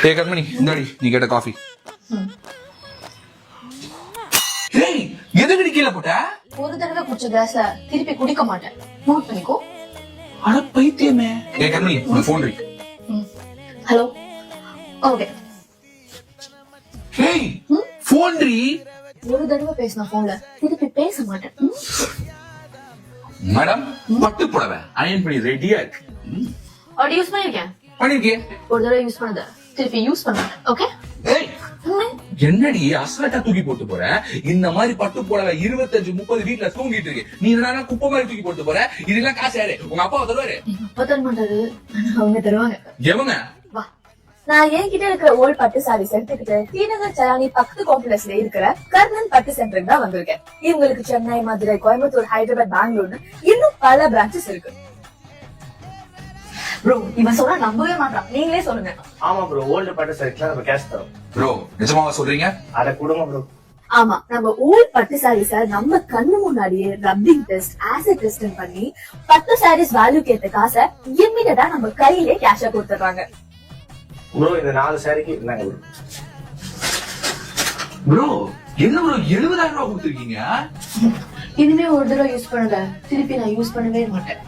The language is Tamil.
ஏய் கண்மணி இந்தாடி நீ கேட்ட காஃபி. ஏய் எதுக்கு கீழே போட்ட? ஒரு தடவை குடிச்ச கிளாஸ திருப்பி குடிக்க மாட்டேன். நோட் பண்ணிக்கோ. அட பைத்தியமே. ஏய் கண்மணி உன் போன் ரி. ஹலோ. ஓகே. ஏய் போன் ரி. ஒரு தடவை பேசின போன்ல திருப்பி பேச மாட்டேன். மேடம் பட்டு புடவை அயன் பண்ணி ரெடியா இருக்கு. ஆடி யூஸ் பண்ணிருக்கேன். பண்ணிருக்கேன். ஒரு தடவை யூஸ் பண்ணத திருப்பி யூஸ் பண்ண மாட்டேன். ஓகே. ஏய் என்னடி அசால்ட்டா தூக்கி போட்டு போற? இந்த மாதிரி பட்டு புடவை 25-30 வீட்டுல தூங்கிட்டு இருக்கு. நீ என்னன்னா குப்பை மாதிரி தூக்கி போட்டு போற? இதெல்லாம் காசு யாரு? உங்க அப்பாவை தருவாரு? எங்க அப்பா தர மாட்டாரு. அவங்க தருவாங்க. எவங்க? வா. நான் என்கிட்ட இருக்கிற ஓல்ட் பட்டு சாரீஸ் எடுத்துக்கிட்டு தீநகர் சயானி பக்கத்து காம்ப்ளெக்ஸ்ல இருக்கிற கர்ணன் பட்டு சென்டருக்கு தான் வந்திருக்கேன். இவங்களுக்கு சென்னை, மதுரை, கோயம்புத்தூர், ஹைதராபாத், பெங்களூர்னு இன்னும் பல பிரான்ச்சஸ் இருக்கு. ப்ரோ இவன் சொன்னா நம்பவே மாட்டான். நீங்களே சொல்லுங்க. ஆமா ப்ரோ, ஓல்டு பட்டு சாரீஸ்லாம் நம்ம கேஷ் தரோம். ப்ரோ நிஜமாவா சொல்றீங்க? அத கொடுங்க ப்ரோ. ஆமா, நம்ம ஓல்ட் பட்டு சாரீஸ நம்ம கண்ணு முன்னாடியே ரப்பிங் டெஸ்ட், ஆசிட் டெஸ்ட் பண்ணி பட்டு சாரீஸ் வேல்யூக்கு ஏத்த காசை இம்மிடியட்டா நம்ம கையிலே கேஷா கொடுத்துறாங்க. ப்ரோ இந்த 4 சாரிக்கு இருந்தாங்க ப்ரோ. ப்ரோ என்ன ப்ரோ 70,000 ரூபாய் கொடுத்துருக்கீங்க? இனிமே ஒரு தடவை யூஸ் பண்ணத திருப்பி நான் யூஸ் பண்ணவே மாட்டேன்.